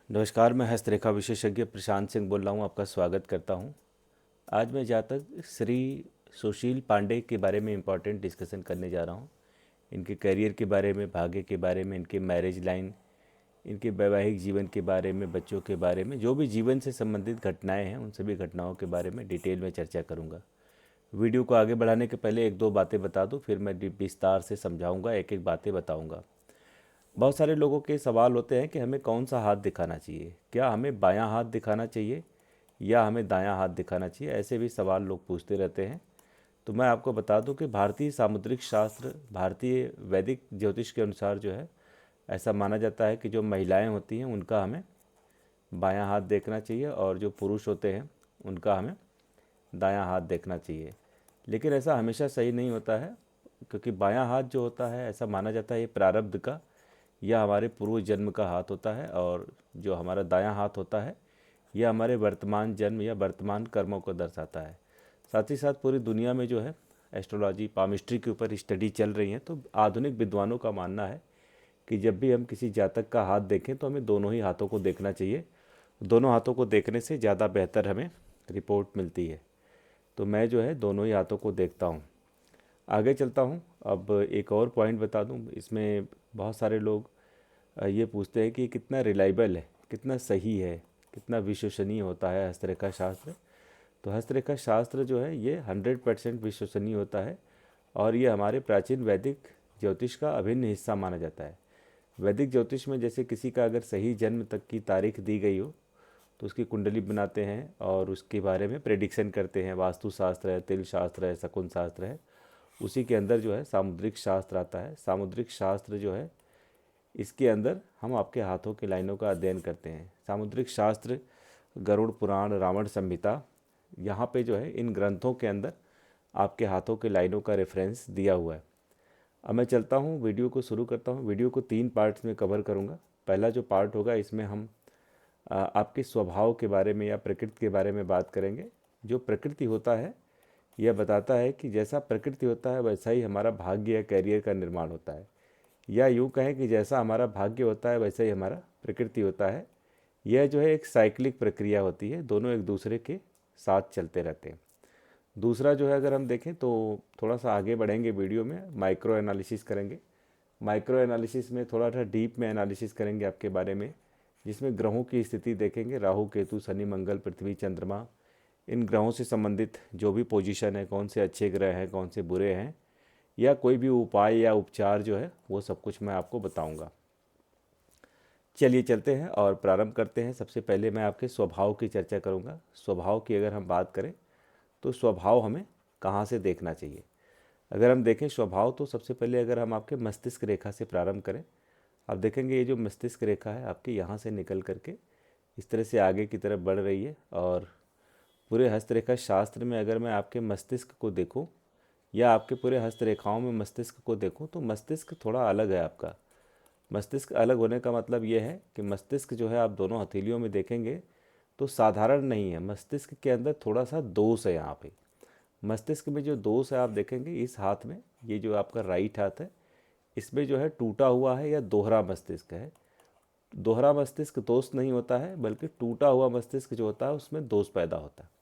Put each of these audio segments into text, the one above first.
नमस्कार, मैं हस्तरेखा विशेषज्ञ प्रशांत सिंह बोल रहा हूँ। आपका स्वागत करता हूँ। आज मैं जहाँ तक श्री सुशील पांडे के बारे में इम्पोर्टेंट डिस्कशन करने जा रहा हूँ। इनके करियर के बारे में, भाग्य के बारे में, इनके मैरिज लाइन, इनके वैवाहिक जीवन के बारे में, बच्चों के बारे में, जो भी जीवन से संबंधित घटनाएं हैं उन सभी घटनाओं के बारे में डिटेल में चर्चा करूँगा। वीडियो को आगे बढ़ाने के पहले एक दो बातें बता दूँ, फिर मैं विस्तार से समझाऊँगा, एक एक बातें बताऊँगा। बहुत सारे लोगों के सवाल होते हैं कि हमें कौन सा हाथ दिखाना चाहिए, क्या हमें बायां हाथ दिखाना चाहिए या हमें दायां हाथ दिखाना चाहिए, ऐसे भी सवाल लोग पूछते रहते हैं। तो मैं आपको बता दूं कि भारतीय सामुद्रिक शास्त्र, भारतीय वैदिक ज्योतिष के अनुसार जो है ऐसा माना जाता है कि जो महिलाएं होती हैं उनका हमें बायां हाथ देखना चाहिए और जो पुरुष होते हैं उनका हमें दायां हाथ देखना चाहिए। लेकिन ऐसा हमेशा सही नहीं होता है, क्योंकि बायां हाथ जो होता है ऐसा माना जाता है ये प्रारब्ध का यह हमारे पूर्व जन्म का हाथ होता है, और जो हमारा दायां हाथ होता है यह हमारे वर्तमान जन्म या वर्तमान कर्मों को दर्शाता है। साथ ही साथ पूरी दुनिया में जो है एस्ट्रोलॉजी, पामिस्ट्री के ऊपर स्टडी चल रही है, तो आधुनिक विद्वानों का मानना है कि जब भी हम किसी जातक का हाथ देखें तो हमें दोनों ही हाथों को देखना चाहिए। दोनों हाथों को देखने से ज़्यादा बेहतर हमें रिपोर्ट मिलती है। तो मैं जो है दोनों ही हाथों को देखता हूँ। आगे चलता हूँ। अब एक और पॉइंट बता दूँ, इसमें बहुत सारे लोग ये पूछते हैं कि ये कितना रिलायबल है, कितना सही है, कितना विश्वसनीय होता है हस्तरेखा शास्त्र। तो हस्तरेखा शास्त्र जो है ये 100% विश्वसनीय होता है, और ये हमारे प्राचीन वैदिक ज्योतिष का अभिन्न हिस्सा माना जाता है। वैदिक ज्योतिष में जैसे किसी का अगर सही जन्म तक की तारीख दी गई हो तो उसकी कुंडली बनाते हैं और उसके बारे में प्रेडिक्शन करते हैं। वास्तु शास्त्र है, तिल शास्त्र है, शकुन शास्त्र है, उसी के अंदर जो है सामुद्रिक शास्त्र आता है। सामुद्रिक शास्त्र जो है इसके अंदर हम आपके हाथों की लाइनों का अध्ययन करते हैं। सामुद्रिक शास्त्र, गरुड़ पुराण, रावण संहिता, यहाँ पे जो है इन ग्रंथों के अंदर आपके हाथों की लाइनों का रेफरेंस दिया हुआ है। अब मैं चलता हूँ, वीडियो को शुरू करता हूँ। वीडियो को 3 पार्ट्स में कवर करूँगा। पहला जो पार्ट होगा इसमें हम आपके स्वभाव के बारे में या प्रकृति के बारे में बात करेंगे। जो प्रकृति होता है यह बताता है कि जैसा प्रकृति होता है वैसा ही हमारा भाग्य या कैरियर का निर्माण होता है, या यूँ कहें कि जैसा हमारा भाग्य होता है वैसा ही हमारा प्रकृति होता है। यह जो है एक साइक्लिक प्रक्रिया होती है, दोनों एक दूसरे के साथ चलते रहते हैं। दूसरा जो है अगर हम देखें तो थोड़ा सा आगे बढ़ेंगे, वीडियो में माइक्रो एनालिसिस करेंगे। माइक्रो एनालिसिस में थोड़ा सा डीप में एनालिसिस करेंगे आपके बारे में, जिसमें ग्रहों की स्थिति देखेंगे। राहु, केतु, शनि, मंगल, पृथ्वी, चंद्रमा, इन ग्रहों से संबंधित जो भी पोजीशन है, कौन से अच्छे ग्रह हैं, कौन से बुरे हैं, या कोई भी उपाय या उपचार जो है वो सब कुछ मैं आपको बताऊंगा। चलिए चलते हैं और प्रारंभ करते हैं। सबसे पहले मैं आपके स्वभाव की चर्चा करूंगा। स्वभाव की अगर हम बात करें तो स्वभाव हमें कहाँ से देखना चाहिए। अगर हम देखें स्वभाव, तो सबसे पहले अगर हम आपके मस्तिष्क रेखा से प्रारंभ करें, आप देखेंगे ये जो मस्तिष्क रेखा है आपके यहाँ से निकल करके इस तरह से आगे की तरफ बढ़ रही है। और पूरे हस्तरेखा शास्त्र में अगर मैं आपके मस्तिष्क को देखूं या आपके पूरे हस्तरेखाओं में मस्तिष्क को देखूं तो मस्तिष्क थोड़ा अलग है आपका। मस्तिष्क अलग होने का मतलब ये है कि मस्तिष्क जो है आप दोनों हथेलियों में देखेंगे तो साधारण नहीं है। मस्तिष्क के अंदर थोड़ा सा दोष है। यहाँ पे मस्तिष्क में जो दोष है आप देखेंगे इस हाथ में, ये जो आपका राइट हाथ है, इसमें जो है टूटा हुआ है या दोहरा मस्तिष्क है। दोहरा मस्तिष्क दोष नहीं होता है, बल्कि टूटा हुआ मस्तिष्क जो होता है उसमें दोष पैदा होता है।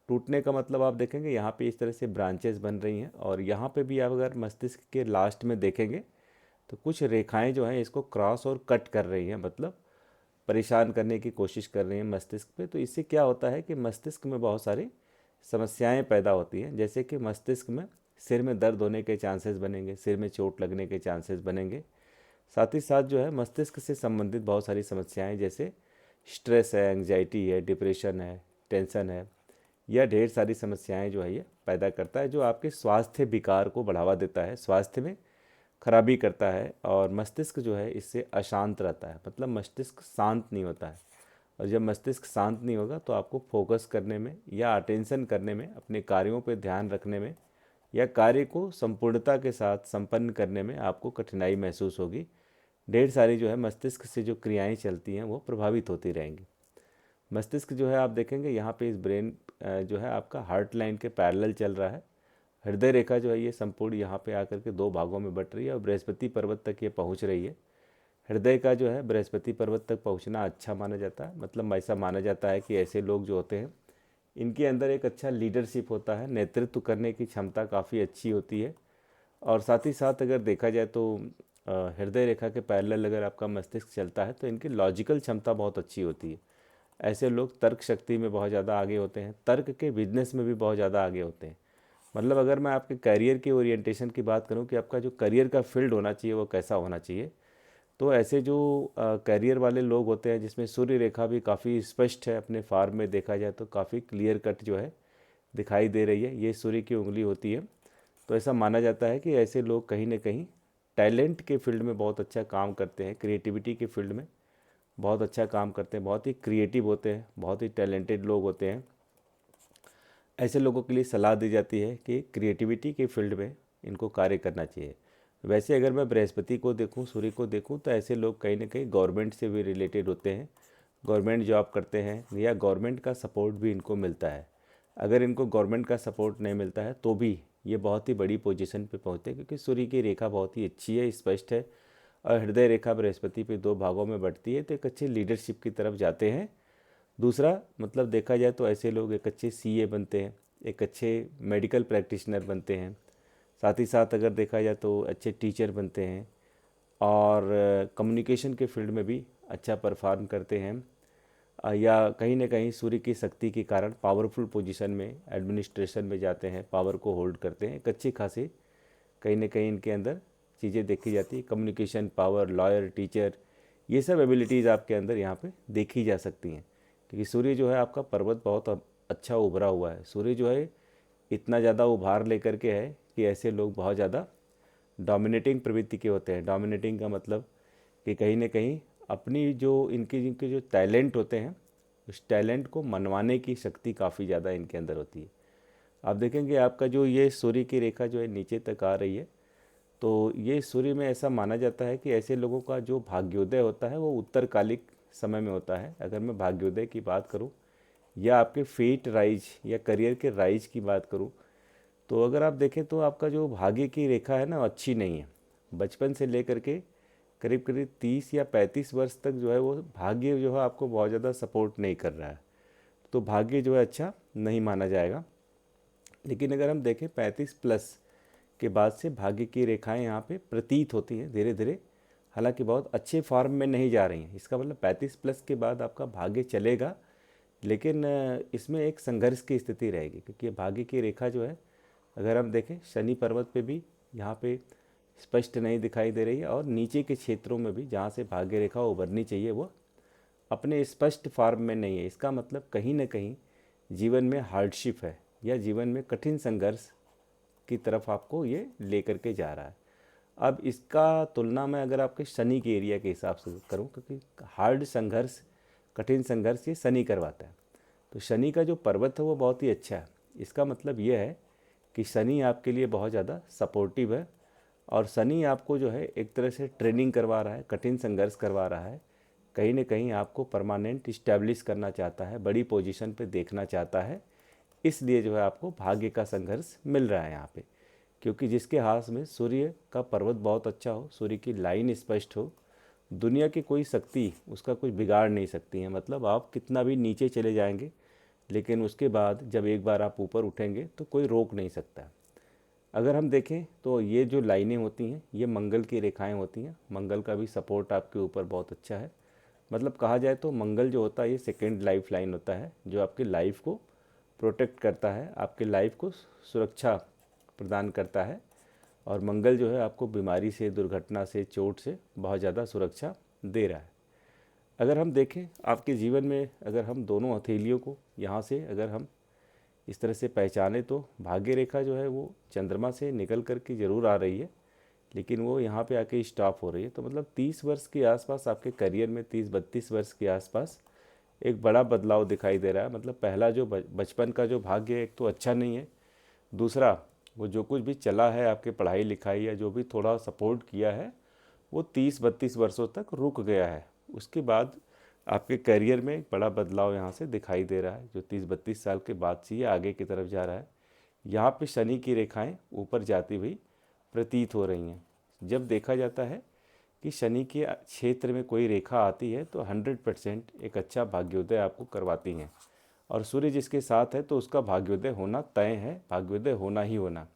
टूटने का मतलब आप देखेंगे यहाँ पे इस तरह से ब्रांचेस बन रही हैं, और यहाँ पे भी आप अगर मस्तिष्क के लास्ट में देखेंगे तो कुछ रेखाएं जो हैं इसको क्रॉस और कट कर रही हैं, मतलब परेशान करने की कोशिश कर रही हैं मस्तिष्क पे। तो इससे क्या होता है कि मस्तिष्क में बहुत सारी समस्याएं पैदा होती हैं, जैसे कि मस्तिष्क में सिर में दर्द होने के चांसेस बनेंगे, सिर में चोट लगने के चांसेस बनेंगे। साथ ही साथ जो है मस्तिष्क से संबंधित बहुत सारी समस्याएं, जैसे स्ट्रेस है, एंग्जाइटी है, डिप्रेशन है, टेंशन है, यह ढेर सारी समस्याएं जो है ये पैदा करता है, जो आपके स्वास्थ्य विकार को बढ़ावा देता है, स्वास्थ्य में खराबी करता है। और मस्तिष्क जो है इससे अशांत रहता है, मतलब मस्तिष्क शांत नहीं होता है। और जब मस्तिष्क शांत नहीं होगा तो आपको फोकस करने में या अटेंशन करने में, अपने कार्यों पर ध्यान रखने में या कार्य को संपूर्णता के साथ संपन्न करने में आपको कठिनाई महसूस होगी। ढेर सारी जो है मस्तिष्क से जो क्रियाएं चलती हैं वो प्रभावित होती रहेंगी। मस्तिष्क जो है आप देखेंगे यहाँ पे इस ब्रेन जो है आपका हार्ट लाइन के पैरेलल चल रहा है। हृदय रेखा जो है ये संपूर्ण यहाँ पे आकर के 2 भागों में बट रही है और बृहस्पति पर्वत तक ये पहुँच रही है। हृदय का जो है बृहस्पति पर्वत तक पहुंचना अच्छा माना जाता है। मतलब ऐसा माना जाता है कि ऐसे लोग जो होते हैं इनके अंदर एक अच्छा लीडरशिप होता है, नेतृत्व करने की क्षमता काफ़ी अच्छी होती है। और साथ ही साथ अगर देखा जाए तो हृदय रेखा के पैरेलल अगर आपका मस्तिष्क चलता है तो इनकी लॉजिकल क्षमता बहुत अच्छी होती है। ऐसे लोग तर्क शक्ति में बहुत ज़्यादा आगे होते हैं, तर्क के बिजनेस में भी बहुत ज़्यादा आगे होते हैं। मतलब अगर मैं आपके करियर की ओरिएंटेशन की बात करूं कि आपका जो करियर का फील्ड होना चाहिए वो कैसा होना चाहिए, तो ऐसे जो करियर वाले लोग होते हैं जिसमें सूर्य रेखा भी काफ़ी स्पष्ट है, अपने फार्म में देखा जाए तो काफ़ी क्लियर कट जो है दिखाई दे रही है, ये सूर्य की उंगली होती है। तो ऐसा माना जाता है कि ऐसे लोग कहीं ना कहीं टैलेंट के फील्ड में बहुत अच्छा काम करते हैं, क्रिएटिविटी के फील्ड में बहुत अच्छा काम करते हैं, बहुत ही क्रिएटिव होते हैं, बहुत ही टैलेंटेड लोग होते हैं। ऐसे लोगों के लिए सलाह दी जाती है कि क्रिएटिविटी के फील्ड में इनको कार्य करना चाहिए। वैसे अगर मैं बृहस्पति को देखूं, सूर्य को देखूं, तो ऐसे लोग कहीं ना कहीं गवर्नमेंट से भी रिलेटेड होते हैं, गवर्नमेंट जॉब करते हैं या गवर्नमेंट का सपोर्ट भी इनको मिलता है। अगर इनको गवर्नमेंट का सपोर्ट नहीं मिलता है तो भी ये बहुत ही बड़ी पोजीशन पे पहुँचते हैं, क्योंकि सूर्य की रेखा बहुत ही अच्छी है, स्पष्ट है, और हृदय रेखा बृहस्पति पे 2 भागों में बढ़ती है, तो एक अच्छे लीडरशिप की तरफ जाते हैं। दूसरा मतलब देखा जाए तो ऐसे लोग एक अच्छे सीए बनते हैं, एक अच्छे मेडिकल प्रैक्टिशनर बनते हैं, साथ ही साथ अगर देखा जाए तो अच्छे टीचर बनते हैं, और कम्युनिकेशन के फील्ड में भी अच्छा परफॉर्म करते हैं, या कहीं ना कहीं सूर्य की शक्ति के कारण पावरफुल पोजीशन में एडमिनिस्ट्रेशन में जाते हैं, पावर को होल्ड करते हैं। एक अच्छी खासी कहीं ना कहीं इनके अंदर चीज़ें देखी जाती है, कम्युनिकेशन पावर, लॉयर, टीचर, ये सब एबिलिटीज़ आपके अंदर यहाँ पे देखी जा सकती हैं। क्योंकि सूर्य जो है आपका पर्वत बहुत अच्छा उभरा हुआ है। सूर्य जो है इतना ज़्यादा उभार लेकर के है कि ऐसे लोग बहुत ज़्यादा डोमिनेटिंग प्रवृत्ति के होते हैं। डोमिनेटिंग का मतलब कि कहीं ना कहीं अपनी जो इनके जो टैलेंट होते हैं, उस टैलेंट को मनवाने की शक्ति काफ़ी ज़्यादा इनके अंदर होती है। आप देखेंगे आपका जो ये सूर्य की रेखा जो है नीचे तक आ रही है, तो ये सूर्य में ऐसा माना जाता है कि ऐसे लोगों का जो भाग्योदय होता है वो उत्तरकालिक समय में होता है। अगर मैं भाग्योदय की बात करूं या आपके फेट राइज या करियर के राइज की बात करूं, तो अगर आप देखें तो आपका जो भाग्य की रेखा है ना अच्छी नहीं है। बचपन से लेकर के करीब करीब 30 या 35 वर्ष तक जो है वो भाग्य जो है आपको बहुत ज़्यादा सपोर्ट नहीं कर रहा है, तो भाग्य जो है अच्छा नहीं माना जाएगा। लेकिन अगर हम देखें 35 प्लस के बाद से भाग्य की रेखाएं यहाँ पे प्रतीत होती हैं धीरे धीरे, हालांकि बहुत अच्छे फॉर्म में नहीं जा रही हैं। इसका मतलब 35 प्लस के बाद आपका भाग्य चलेगा, लेकिन इसमें एक संघर्ष की स्थिति रहेगी, क्योंकि भाग्य की रेखा जो है अगर हम देखें शनि पर्वत पे भी यहाँ पे स्पष्ट नहीं दिखाई दे रही है, और नीचे के क्षेत्रों में भी जहाँ से भाग्य रेखा उभरनी चाहिए वो अपने स्पष्ट फॉर्म में नहीं है। इसका मतलब कहीं ना कहीं जीवन में हार्डशिप है या जीवन में कठिन संघर्ष की तरफ आपको ये लेकर के जा रहा है। अब इसका तुलना मैं अगर आपके शनि के एरिया के हिसाब से करूं, क्योंकि हार्ड संघर्ष, कठिन संघर्ष ये शनि करवाता है, तो शनि का जो पर्वत है वो बहुत ही अच्छा है। इसका मतलब ये है कि शनि आपके लिए बहुत ज़्यादा सपोर्टिव है, और शनि आपको जो है एक तरह से ट्रेनिंग करवा रहा है, कठिन संघर्ष करवा रहा है, कहीं ना कहीं आपको परमानेंट इस्टेब्लिश करना चाहता है, बड़ी पोजीशन पे देखना चाहता है। इसलिए जो है आपको भाग्य का संघर्ष मिल रहा है यहाँ पे, क्योंकि जिसके हाथ में सूर्य का पर्वत बहुत अच्छा हो, सूर्य की लाइन स्पष्ट हो, दुनिया की कोई शक्ति उसका कुछ बिगाड़ नहीं सकती है। मतलब आप कितना भी नीचे चले जाएंगे, लेकिन उसके बाद जब एक बार आप ऊपर उठेंगे तो कोई रोक नहीं सकता। अगर हम देखें तो ये जो लाइनें होती हैं ये मंगल की रेखाएं होती हैं। मंगल का भी सपोर्ट आपके ऊपर बहुत अच्छा है। मतलब कहा जाए तो मंगल जो होता है ये सेकेंड लाइफ लाइन होता है, जो आपकी लाइफ को प्रोटेक्ट करता है, आपके लाइफ को सुरक्षा प्रदान करता है। और मंगल जो है आपको बीमारी से, दुर्घटना से, चोट से बहुत ज़्यादा सुरक्षा दे रहा है। अगर हम देखें आपके जीवन में, अगर हम दोनों हथेलियों को यहाँ से अगर हम इस तरह से पहचाने, तो भाग्य रेखा जो है वो चंद्रमा से निकल कर के ज़रूर आ रही है, लेकिन वो यहाँ पे आके स्टॉप हो रही है। तो मतलब 30 वर्ष के आसपास आपके करियर में, 30-32 वर्ष के आसपास एक बड़ा बदलाव दिखाई दे रहा है। मतलब पहला जो बचपन का जो भाग्य एक तो अच्छा नहीं है, दूसरा वो जो कुछ भी चला है आपके पढ़ाई लिखाई या जो भी थोड़ा सपोर्ट किया है वो 30-32 वर्षों तक रुक गया है। उसके बाद आपके करियर में एक बड़ा बदलाव यहाँ से दिखाई दे रहा है, जो 30-32 साल के बाद से ये आगे की तरफ जा रहा है। यहाँ पे शनि की रेखाएं ऊपर जाती हुई प्रतीत हो रही हैं। जब देखा जाता है कि शनि के क्षेत्र में कोई रेखा आती है तो 100% एक अच्छा भाग्योदय आपको करवाती हैं। और सूर्य जिसके साथ है तो उसका भाग्योदय होना तय है, भाग्योदय होना ही होना।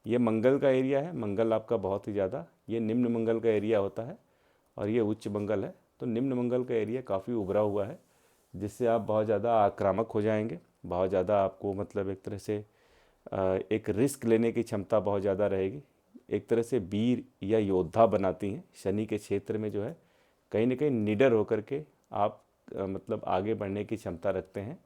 ये मंगल का एरिया है, मंगल आपका बहुत ही ज़्यादा, ये निम्न मंगल का एरिया होता है और ये उच्च मंगल है। तो निम्न मंगल का एरिया काफ़ी उभरा हुआ है, जिससे आप बहुत ज़्यादा आक्रामक हो जाएंगे, बहुत ज़्यादा आपको मतलब एक तरह से एक रिस्क लेने की क्षमता बहुत ज़्यादा रहेगी। एक तरह से वीर या योद्धा बनाती हैं शनि के क्षेत्र में, जो है कहीं ना कहीं निडर होकर के आप मतलब आगे बढ़ने की क्षमता रखते हैं।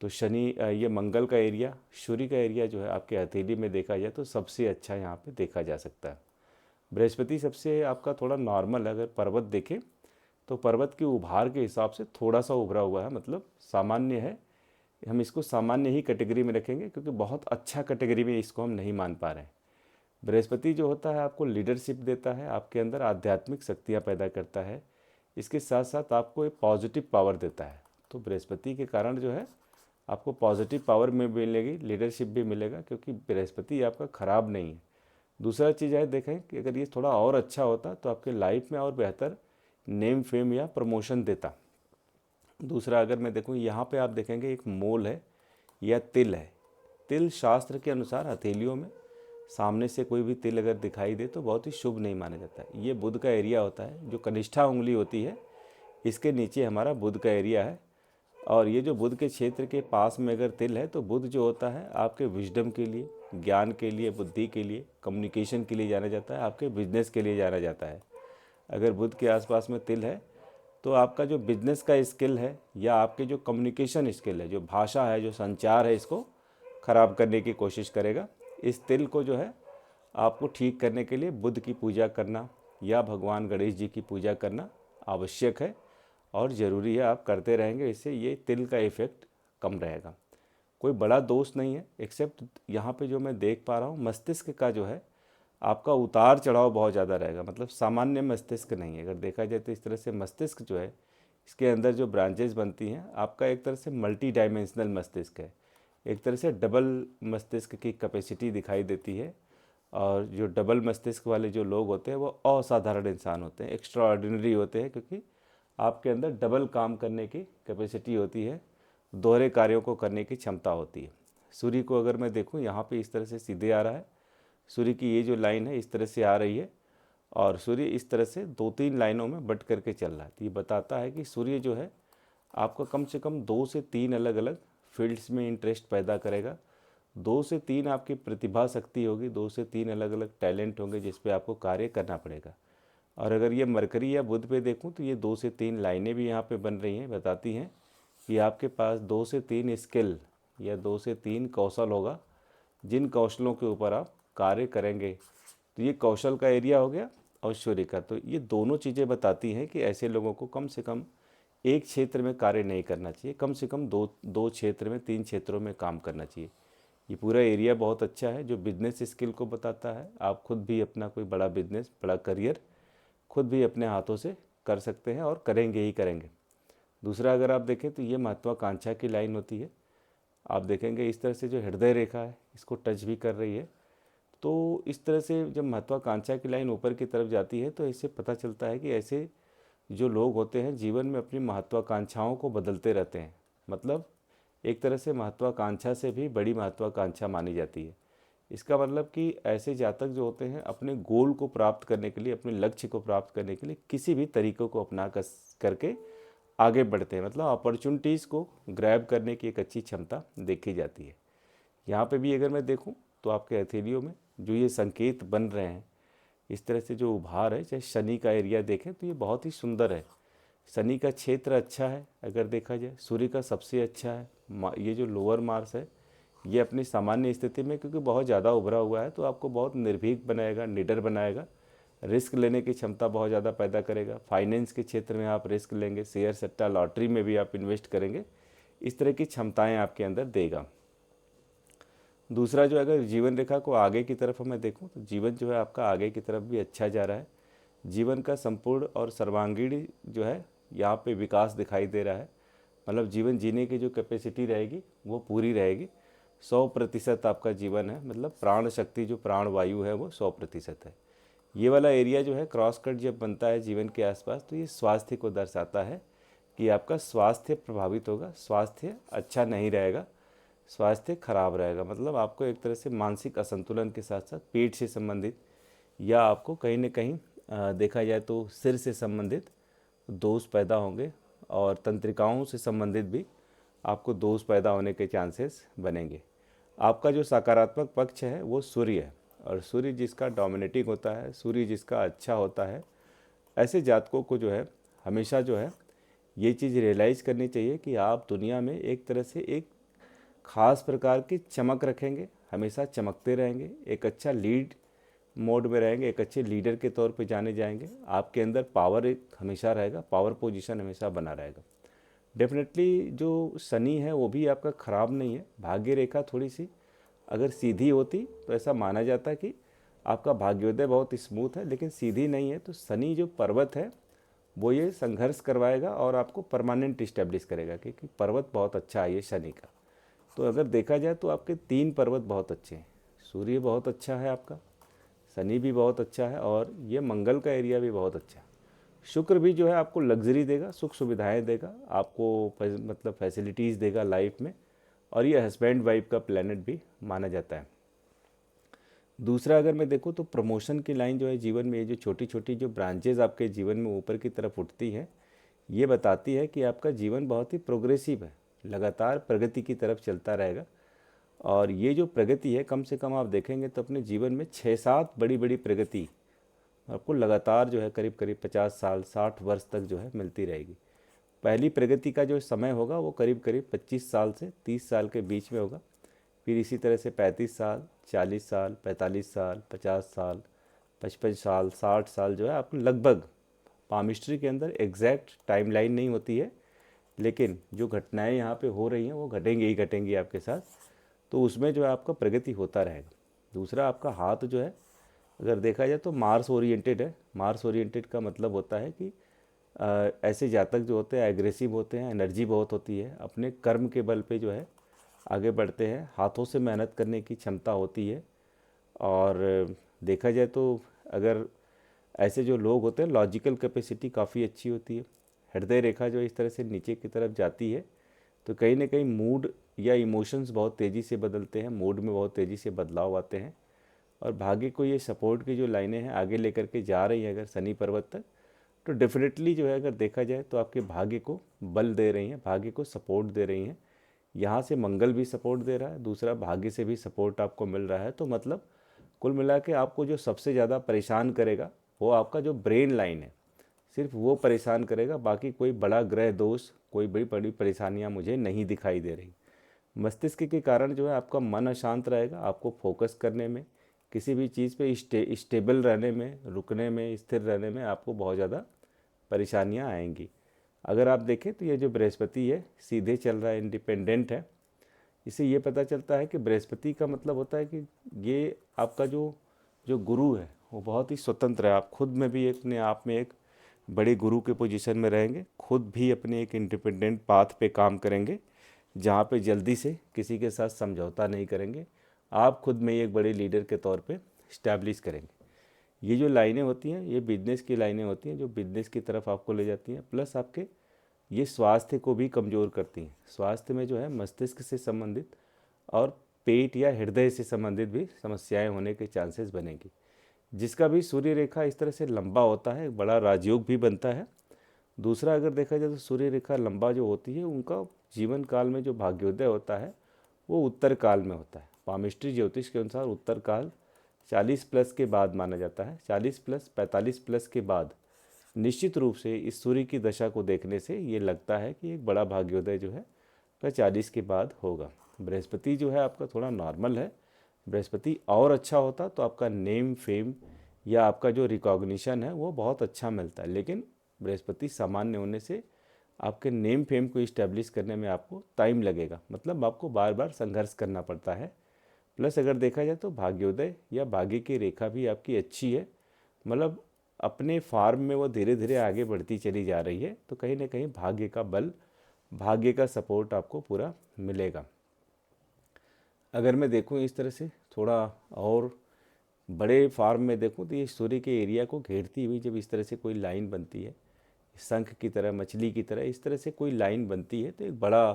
तो शनि ये मंगल का एरिया, सूर्य का एरिया जो है आपके हथेली में देखा जाए तो सबसे अच्छा यहाँ पे देखा जा सकता है। बृहस्पति सबसे आपका थोड़ा नॉर्मल है, अगर पर्वत देखें तो पर्वत के उभार के हिसाब से थोड़ा सा उभरा हुआ है, मतलब सामान्य है। हम इसको सामान्य ही कैटेगरी में रखेंगे क्योंकि बहुत अच्छा कैटेगरी में इसको हम नहीं मान पा रहे हैं। बृहस्पति जो होता है आपको लीडरशिप देता है, आपके अंदर आध्यात्मिक शक्तियाँ पैदा करता है, इसके साथ साथ आपको एक पॉजिटिव पावर देता है। तो बृहस्पति के कारण जो है आपको पॉजिटिव पावर में मिलेगी, लीडरशिप भी मिलेगा, क्योंकि बृहस्पति आपका ख़राब नहीं है। दूसरा चीज़ है, देखें कि अगर ये थोड़ा और अच्छा होता तो आपके लाइफ में और बेहतर नेम फेम या प्रमोशन देता। दूसरा अगर मैं देखूँ यहाँ पे आप देखेंगे एक मोल है या तिल है। तिल शास्त्र के अनुसार हथेलियों में सामने से कोई भी तिल अगर दिखाई दे तो बहुत ही शुभ नहीं माना जाता है। ये बुध का एरिया होता है, जो कनिष्ठा उंगली होती है इसके नीचे हमारा बुध का एरिया है। और ये जो बुध के क्षेत्र के पास में अगर तिल है तो बुध जो होता है आपके विजडम के लिए, ज्ञान के लिए, बुद्धि के लिए, कम्युनिकेशन के लिए जाना जाता है, आपके बिजनेस के लिए जाना जाता है। अगर बुध के आसपास में तिल है तो आपका जो बिजनेस का स्किल है या आपके जो कम्युनिकेशन स्किल है, जो भाषा है, जो संचार है, इसको ख़राब करने की कोशिश करेगा। इस तिल को जो है आपको ठीक करने के लिए बुध की पूजा करना या भगवान गणेश जी की पूजा करना आवश्यक है और ज़रूरी है। आप करते रहेंगे, इससे ये तिल का इफ़ेक्ट कम रहेगा। कोई बड़ा दोष नहीं है, एक्सेप्ट यहाँ पे जो मैं देख पा रहा हूँ मस्तिष्क का जो है आपका उतार चढ़ाव बहुत ज़्यादा रहेगा, मतलब सामान्य मस्तिष्क नहीं है। अगर देखा जाए तो इस तरह से मस्तिष्क जो है इसके अंदर जो ब्रांचेज बनती हैं आपका एक तरह से मल्टी डायमेंशनल मस्तिष्क है, एक तरह से डबल मस्तिष्क की कैपेसिटी दिखाई देती है। और जो डबल मस्तिष्क वाले जो लोग होते हैं वो असाधारण इंसान होते हैं, एक्स्ट्रा ऑर्डिनरी होते हैं, क्योंकि आपके अंदर डबल काम करने की कैपेसिटी होती है, दोहरे कार्यों को करने की क्षमता होती है। सूर्य को अगर मैं देखूं यहाँ पे इस तरह से सीधे आ रहा है, सूर्य की ये जो लाइन है इस तरह से आ रही है और सूर्य इस तरह से 2-3 लाइनों में बट करके चल रहा है। तो ये बताता है कि सूर्य जो है आपका कम से कम 2 से 3 अलग अलग फील्ड्स में इंटरेस्ट पैदा करेगा। 2 से 3 आपकी प्रतिभा शक्ति होगी, 2 से 3 अलग अलग टैलेंट होंगे जिस पे आपको कार्य करना पड़ेगा। और अगर ये मरकरी या बुध पे देखूं तो ये 2 से 3 लाइनें भी यहाँ पे बन रही हैं, बताती हैं कि आपके पास 2 से 3 स्किल या 2 से 3 कौशल होगा, जिन कौशलों के ऊपर आप कार्य करेंगे। तो ये कौशल का एरिया हो गया और सूर्य का। तो ये दोनों चीज़ें बताती हैं कि ऐसे लोगों को कम से कम एक क्षेत्र में कार्य नहीं करना चाहिए, कम से कम दो क्षेत्र में, 3 क्षेत्रों में काम करना चाहिए। ये पूरा एरिया बहुत अच्छा है जो बिजनेस स्किल को बताता है। आप खुद भी अपना कोई बड़ा बिजनेस, बड़ा करियर खुद भी अपने हाथों से कर सकते हैं और करेंगे ही करेंगे। दूसरा अगर आप देखें तो ये महत्वाकांक्षा की लाइन होती है। आप देखेंगे इस तरह से जो हृदय रेखा है इसको टच भी कर रही है। तो इस तरह से जब महत्वाकांक्षा की लाइन ऊपर की तरफ जाती है तो इससे पता चलता है कि ऐसे जो लोग होते हैं जीवन में अपनी महत्वाकांक्षाओं को बदलते रहते हैं। मतलब एक तरह से महत्वाकांक्षा से भी बड़ी महत्वाकांक्षा मानी जाती है। इसका मतलब कि ऐसे जातक जो होते हैं अपने गोल को प्राप्त करने के लिए, अपने लक्ष्य को प्राप्त करने के लिए किसी भी तरीक़ों को अपना करके आगे बढ़ते हैं, मतलब अपॉर्चुनिटीज़ को ग्रैब करने की एक अच्छी क्षमता देखी जाती है। यहाँ पे भी अगर मैं देखूँ तो आपके हथेलियों में जो ये संकेत बन रहे हैं, इस तरह से जो उभार है, चाहे शनि का एरिया देखें तो ये बहुत ही सुंदर है। शनि का क्षेत्र अच्छा है अगर देखा जाए, सूर्य का सबसे अच्छा है। ये जो लोअर मार्स है ये अपनी सामान्य स्थिति में क्योंकि बहुत ज़्यादा उभरा हुआ है तो आपको बहुत निर्भीक बनाएगा, निडर बनाएगा, रिस्क लेने की क्षमता बहुत ज़्यादा पैदा करेगा। फाइनेंस के क्षेत्र में आप रिस्क लेंगे, शेयर सट्टा लॉटरी में भी आप इन्वेस्ट करेंगे, इस तरह की क्षमताएं आपके अंदर देगा। दूसरा जो अगर जीवन रेखा को आगे की तरफ मैं देखूं तो जीवन जो है आपका आगे की तरफ भी अच्छा जा रहा है। जीवन का संपूर्ण और सर्वांगीण जो है यहाँ पे विकास दिखाई दे रहा है। मतलब जीवन जीने की जो कैपेसिटी रहेगी वो पूरी रहेगी। 100% आपका जीवन है, मतलब प्राण शक्ति जो प्राण वायु है वो 100% है। ये वाला एरिया जो है क्रॉस कट जब बनता है जीवन के आसपास, तो ये स्वास्थ्य को दर्शाता है कि आपका स्वास्थ्य प्रभावित होगा, स्वास्थ्य अच्छा नहीं रहेगा, स्वास्थ्य खराब रहेगा। मतलब आपको एक तरह से मानसिक असंतुलन के साथ साथ पेट से संबंधित या आपको कहीं ना कहीं देखा जाए तो सिर से संबंधित दोष पैदा होंगे, और तंत्रिकाओं से संबंधित भी आपको दोष पैदा होने के चांसेस बनेंगे। आपका जो सकारात्मक पक्ष है वो सूर्य है, और सूर्य जिसका डोमिनेटिंग होता है, सूर्य जिसका अच्छा होता है, ऐसे जातकों को जो है हमेशा जो है ये चीज़ रियलाइज़ करनी चाहिए कि आप दुनिया में एक तरह से एक ख़ास प्रकार की चमक रखेंगे, हमेशा चमकते रहेंगे, एक अच्छा लीड मोड में रहेंगे, एक अच्छे लीडर के तौर पे जाने जाएंगे। आपके अंदर पावर एक हमेशा रहेगा, पावर पोजीशन हमेशा बना रहेगा। डेफिनेटली जो शनि है वो भी आपका ख़राब नहीं है। भाग्य रेखा थोड़ी सी अगर सीधी होती तो ऐसा माना जाता कि आपका भाग्योदय बहुत स्मूथ है, लेकिन सीधी नहीं है। तो शनि जो पर्वत है वो ये संघर्ष करवाएगा और आपको परमानेंट इस्टेब्लिश करेगा, क्योंकि पर्वत बहुत अच्छा है ये शनि का। तो अगर देखा जाए तो आपके 3 पर्वत बहुत अच्छे हैं। सूर्य बहुत अच्छा है आपका, शनि भी बहुत अच्छा है, और ये मंगल का एरिया भी बहुत अच्छा है। शुक्र भी जो है आपको लग्जरी देगा, सुख सुविधाएं देगा, आपको मतलब फैसिलिटीज़ देगा लाइफ में, और ये हस्बैंड वाइफ का प्लेनेट भी माना जाता है। दूसरा अगर मैं देखूँ तो प्रमोशन की लाइन जो है जीवन में, ये जो छोटी छोटी जो ब्रांचेज आपके जीवन में ऊपर की तरफ उठती हैं, ये बताती है कि आपका जीवन बहुत ही प्रोग्रेसिव है, लगातार प्रगति की तरफ चलता रहेगा। और ये जो प्रगति है, कम से कम आप देखेंगे तो अपने जीवन में 6-7 बड़ी बड़ी प्रगति आपको लगातार जो है करीब करीब 50 साल 60 वर्ष तक जो है मिलती रहेगी। पहली प्रगति का जो समय होगा वो करीब करीब 25 साल से 30 साल के बीच में होगा। फिर इसी तरह से 35 साल, 40 साल, 45 साल, 50 साल, 55 साल, 60 साल जो है आपको लगभग, पामिस्ट्री के अंदर एग्जैक्ट टाइमलाइन नहीं होती है, लेकिन जो घटनाएं यहाँ पे हो रही हैं वो घटेंगी ही घटेंगी आपके साथ। तो उसमें जो है आपका प्रगति होता रहेगा। दूसरा आपका हाथ जो है अगर देखा जाए तो मार्स ओरिएंटेड है। मार्स ओरिएंटेड का मतलब होता है कि ऐसे जातक जो होते हैं एग्रेसिव होते हैं, एनर्जी बहुत होती है, अपने कर्म के बल पे जो है आगे बढ़ते हैं, हाथों से मेहनत करने की क्षमता होती है। और देखा जाए तो अगर ऐसे जो लोग होते हैं लॉजिकल कैपेसिटी काफ़ी अच्छी होती है। हृदय रेखा जो इस तरह से नीचे की तरफ जाती है तो कहीं ना कहीं मूड या इमोशंस बहुत तेज़ी से बदलते हैं, मूड में बहुत तेज़ी से बदलाव आते हैं। और भाग्य को ये सपोर्ट की जो लाइनें हैं आगे लेकर के जा रही हैं अगर शनि पर्वत तक, तो डेफिनेटली जो है अगर देखा जाए तो आपके भाग्य को बल दे रही हैं, भाग्य को सपोर्ट दे रही हैं। यहाँ से मंगल भी सपोर्ट दे रहा है, दूसरा भाग्य से भी सपोर्ट आपको मिल रहा है। तो मतलब कुल मिला के आपको जो सबसे ज़्यादा परेशान करेगा वो आपका जो ब्रेन लाइन है, सिर्फ वो परेशान करेगा। बाकी कोई बड़ा ग्रह दोष, कोई बड़ी बड़ी परेशानियाँ मुझे नहीं दिखाई दे रही। मस्तिष्क के कारण जो है आपका मन अशांत रहेगा, आपको फोकस करने में, किसी भी चीज़ पे स्टेबल रहने में, रुकने में, स्थिर रहने में आपको बहुत ज़्यादा परेशानियां आएंगी। अगर आप देखें तो ये जो बृहस्पति है सीधे चल रहा है, इंडिपेंडेंट है, इससे ये पता चलता है कि बृहस्पति का मतलब होता है कि ये आपका जो जो गुरु है वो बहुत ही स्वतंत्र है। आप खुद में भी अपने आप में एक बड़े गुरु के पोजीशन में रहेंगे, खुद भी अपने एक इंडिपेंडेंट पाथ पे काम करेंगे, जहाँ पे जल्दी से किसी के साथ समझौता नहीं करेंगे, आप खुद में एक बड़े लीडर के तौर पे इस्टेब्लिश करेंगे। ये जो लाइनें होती हैं ये बिजनेस की लाइनें होती हैं जो बिजनेस की तरफ आपको ले जाती हैं, प्लस आपके ये स्वास्थ्य को भी कमज़ोर करती हैं। स्वास्थ्य में जो है मस्तिष्क से संबंधित और पेट या हृदय से संबंधित भी समस्याएं होने के चांसेस बनेंगी। जिसका भी सूर्य रेखा इस तरह से लंबा होता है एक बड़ा राजयोग भी बनता है। दूसरा अगर देखा जाए तो सूर्य रेखा लंबा जो होती है उनका जीवन काल में जो भाग्योदय होता है वो उत्तर काल में होता है। पामिस्ट्री ज्योतिष के अनुसार उत्तर काल 40 प्लस के बाद माना जाता है। 40 प्लस 45 प्लस के बाद निश्चित रूप से इस सूर्य की दशा को देखने से ये लगता है कि एक बड़ा भाग्योदय जो है वह 40 के बाद होगा। बृहस्पति जो है आपका थोड़ा नॉर्मल है। बृहस्पति और अच्छा होता तो आपका नेम फेम या आपका जो रिकॉग्निशन है वो बहुत अच्छा मिलता है, लेकिन बृहस्पति सामान्य होने से आपके नेम फेम को इस्टेब्लिश करने में आपको टाइम लगेगा, मतलब आपको बार बार संघर्ष करना पड़ता है। प्लस अगर देखा जाए तो भाग्योदय या भाग्य की रेखा भी आपकी अच्छी है, मतलब अपने फार्म में वो धीरे धीरे आगे बढ़ती चली जा रही है। तो कहीं ना कहीं भाग्य का बल, भाग्य का सपोर्ट आपको पूरा मिलेगा। अगर मैं देखूं इस तरह से थोड़ा और बड़े फार्म में देखूँ तो ये सूर्य के एरिया को घेरती हुई जब इस तरह से कोई लाइन बनती है, शंख की तरह, मछली की तरह इस तरह से कोई लाइन बनती है, तो एक बड़ा,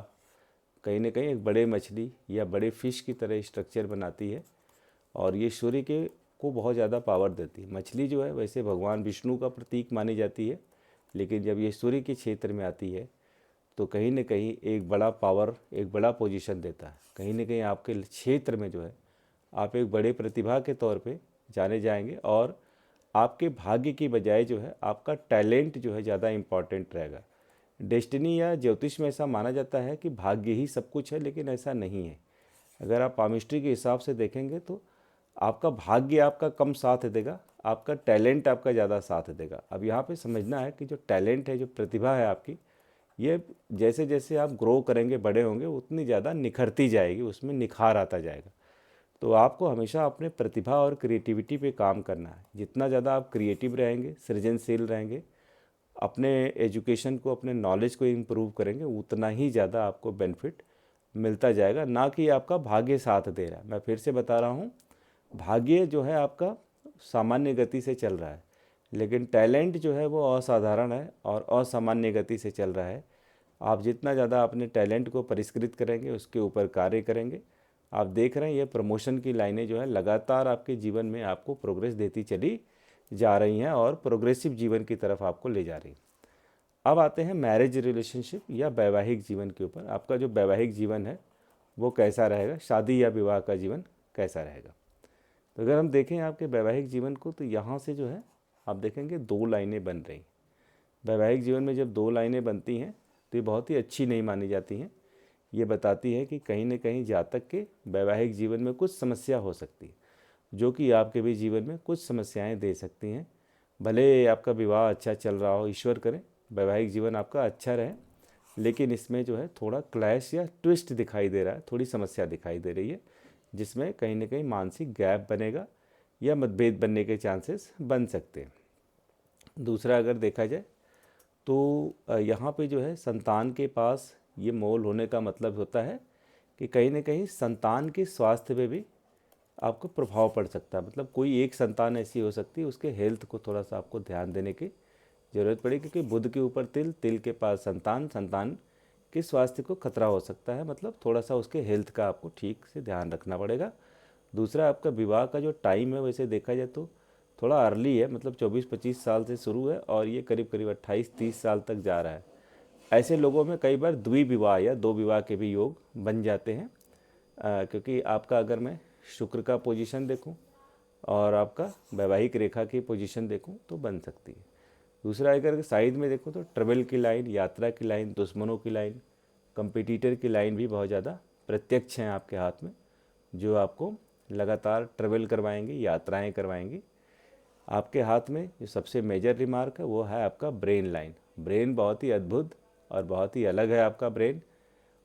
कहीं ना कहीं एक बड़े मछली या बड़े फिश की तरह स्ट्रक्चर बनाती है। और ये सूर्य के को बहुत ज़्यादा पावर देती है। मछली जो है वैसे भगवान विष्णु का प्रतीक मानी जाती है, लेकिन जब ये सूर्य के क्षेत्र में आती है तो कहीं न कहीं एक बड़ा पावर, एक बड़ा पोजीशन देता है। कहीं न कहीं आपके क्षेत्र में जो है आप एक बड़े प्रतिभा के तौर पे जाने जाएंगे, और आपके भाग्य की बजाय जो है आपका टैलेंट जो है ज़्यादा इम्पॉर्टेंट रहेगा। डेस्टिनी या ज्योतिष में ऐसा माना जाता है कि भाग्य ही सब कुछ है, लेकिन ऐसा नहीं है। अगर आप पामिस्ट्री के हिसाब से देखेंगे तो आपका भाग्य आपका कम साथ देगा, आपका टैलेंट आपका ज़्यादा साथ देगा। अब यहाँ पे समझना है कि जो टैलेंट है, जो प्रतिभा है आपकी, ये जैसे जैसे आप ग्रो करेंगे, बड़े होंगे, उतनी ज़्यादा निखरती जाएगी, उसमें निखार आता जाएगा। तो आपको हमेशा अपने प्रतिभा और क्रिएटिविटी पे काम करना है। जितना ज़्यादा आप क्रिएटिव रहेंगे, सृजनशील रहेंगे, अपने एजुकेशन को, अपने नॉलेज को इम्प्रूव करेंगे, उतना ही ज़्यादा आपको बेनिफिट मिलता जाएगा, ना कि आपका भाग्य साथ दे रहा है। मैं फिर से बता रहा हूँ, भाग्य जो है आपका सामान्य गति से चल रहा है, लेकिन टैलेंट जो है वो असाधारण है और असामान्य गति से चल रहा है। आप जितना ज़्यादा अपने टैलेंट को परिष्कृत करेंगे, उसके ऊपर कार्य करेंगे, आप देख रहे हैं ये प्रमोशन की लाइनें जो है लगातार आपके जीवन में आपको प्रोग्रेस देती चली जा रही हैं और प्रोग्रेसिव जीवन की तरफ आपको ले जा रही हैं। अब आते हैं मैरिज रिलेशनशिप या वैवाहिक जीवन के ऊपर। आपका जो वैवाहिक जीवन है वो कैसा रहेगा, शादी या विवाह का जीवन कैसा रहेगा। तो अगर हम देखें आपके वैवाहिक जीवन को, तो यहाँ से जो है आप देखेंगे 2 लाइनें बन रही। वैवाहिक जीवन में जब 2 लाइनें बनती हैं तो ये बहुत ही अच्छी नहीं मानी जाती हैं। ये बताती है कि कहीं न कहीं जातक के वैवाहिक जीवन में कुछ समस्या हो सकती है, जो कि आपके भी जीवन में कुछ समस्याएं दे सकती हैं। भले आपका विवाह अच्छा चल रहा हो, ईश्वर करे वैवाहिक जीवन आपका अच्छा रहे, लेकिन इसमें जो है थोड़ा क्लैश या ट्विस्ट दिखाई दे रहा है, थोड़ी समस्या दिखाई दे रही है, जिसमें कहीं ना कहीं मानसिक गैप बनेगा या मतभेद बनने के चांसेस बन सकते हैं। दूसरा अगर देखा जाए तो यहाँ पे जो है संतान के पास ये मोल होने का मतलब होता है कि कहीं ना कहीं संतान के स्वास्थ्य पे भी आपको प्रभाव पड़ सकता है। मतलब कोई एक संतान ऐसी हो सकती है, उसके हेल्थ को थोड़ा सा आपको ध्यान देने की ज़रूरत पड़ेगी, क्योंकि बुध के ऊपर तिल, तिल के पास संतान, संतान के स्वास्थ्य को खतरा हो सकता है। मतलब थोड़ा सा उसके हेल्थ का आपको ठीक से ध्यान रखना पड़ेगा। दूसरा, आपका विवाह का जो टाइम है वैसे देखा जाए तो थोड़ा अर्ली है, मतलब 24-25 साल से शुरू है और ये करीब करीब 28-30 साल तक जा रहा है। ऐसे लोगों में कई बार द्विविवाह या 2 विवाह के भी योग बन जाते हैं, क्योंकि आपका अगर मैं शुक्र का पोजीशन देखूं और आपका वैवाहिक रेखा की पोजीशन देखूं तो बन सकती है। दूसरा, अगर साइड में देखूं तो ट्रेवल की लाइन, यात्रा की लाइन, दुश्मनों की लाइन, कंपिटिटर की लाइन भी बहुत ज़्यादा प्रत्यक्ष हैं आपके हाथ में, जो आपको लगातार ट्रेवल करवाएंगी, यात्राएं करवाएंगी। आपके हाथ में जो सबसे मेजर रिमार्क है वो है आपका ब्रेन लाइन। ब्रेन बहुत ही अद्भुत और बहुत ही अलग है आपका ब्रेन,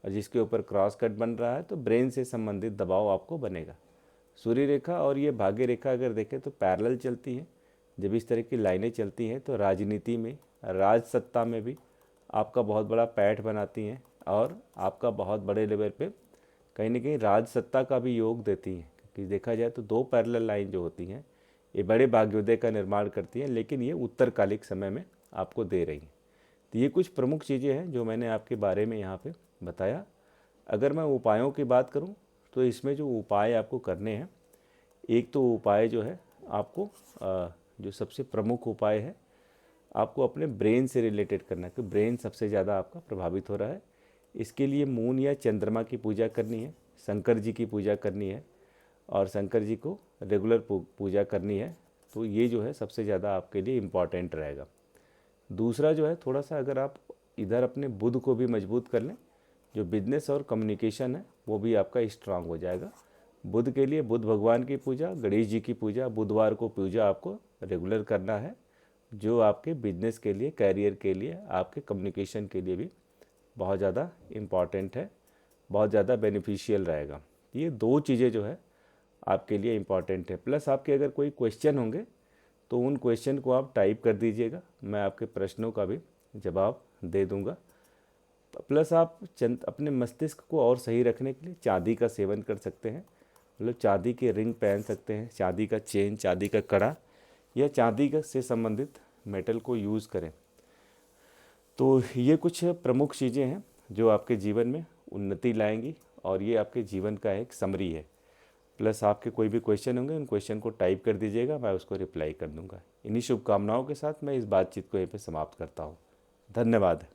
और जिसके ऊपर क्रॉस कट बन रहा है, तो ब्रेन से संबंधित दबाव आपको बनेगा। सूर्य रेखा और ये भाग्य रेखा अगर देखें तो पैरेलल चलती हैं। जब इस तरह की लाइनें चलती हैं तो राजनीति में, राज सत्ता में भी आपका बहुत बड़ा पैठ बनाती हैं, और आपका बहुत बड़े लेवल पे कहीं ना कहीं राज सत्ता का भी योग देती हैं। क्योंकि देखा जाए तो 2 पैरेलल लाइन जो होती हैं ये बड़े भाग्योदय का निर्माण करती हैं, लेकिन ये उत्तरकालिक समय में आपको दे रही हैं। तो ये कुछ प्रमुख चीज़ें हैं जो मैंने आपके बारे में यहाँ पे बताया। अगर मैं उपायों की बात करूँ तो इसमें जो उपाय आपको करने हैं, एक तो उपाय जो है आपको जो सबसे प्रमुख उपाय है, आपको अपने ब्रेन से रिलेटेड करना है, कि ब्रेन सबसे ज़्यादा आपका प्रभावित हो रहा है। इसके लिए मून या चंद्रमा की पूजा करनी है, शंकर जी की पूजा करनी है, और शंकर जी को रेगुलर पूजा करनी है। तो ये जो है सबसे ज़्यादा आपके लिए इम्पॉर्टेंट रहेगा। दूसरा जो है, थोड़ा सा अगर आप इधर अपने बुध को भी मजबूत कर लें, जो बिजनेस और कम्युनिकेशन है वो भी आपका स्ट्रांग हो जाएगा। बुध के लिए बुध भगवान की पूजा, गणेश जी की पूजा, बुधवार को पूजा आपको रेगुलर करना है, जो आपके बिजनेस के लिए, कैरियर के लिए, आपके कम्युनिकेशन के लिए भी बहुत ज़्यादा इम्पॉर्टेंट है, बहुत ज़्यादा बेनिफिशियल रहेगा। ये 2 चीज़ें जो है आपके लिए इम्पॉर्टेंट है। प्लस आपके अगर कोई क्वेश्चन होंगे तो उन क्वेश्चन को आप टाइप कर दीजिएगा, मैं आपके प्रश्नों का भी जवाब दे दूंगा। प्लस आप अपने मस्तिष्क को और सही रखने के लिए चांदी का सेवन कर सकते हैं। मतलब चांदी के रिंग पहन सकते हैं, चांदी का चेन, चांदी का कड़ा या चांदी का से संबंधित मेटल को यूज़ करें। तो ये कुछ प्रमुख चीज़ें हैं जो आपके जीवन में उन्नति लाएंगी और ये आपके जीवन का एक समरी है। प्लस आपके कोई भी क्वेश्चन होंगे, उन क्वेश्चन को टाइप कर दीजिएगा, मैं उसको रिप्लाई कर दूंगा। इन्हीं शुभकामनाओं के साथ मैं इस बातचीत को यहीं पे समाप्त करता हूँ। धन्यवाद।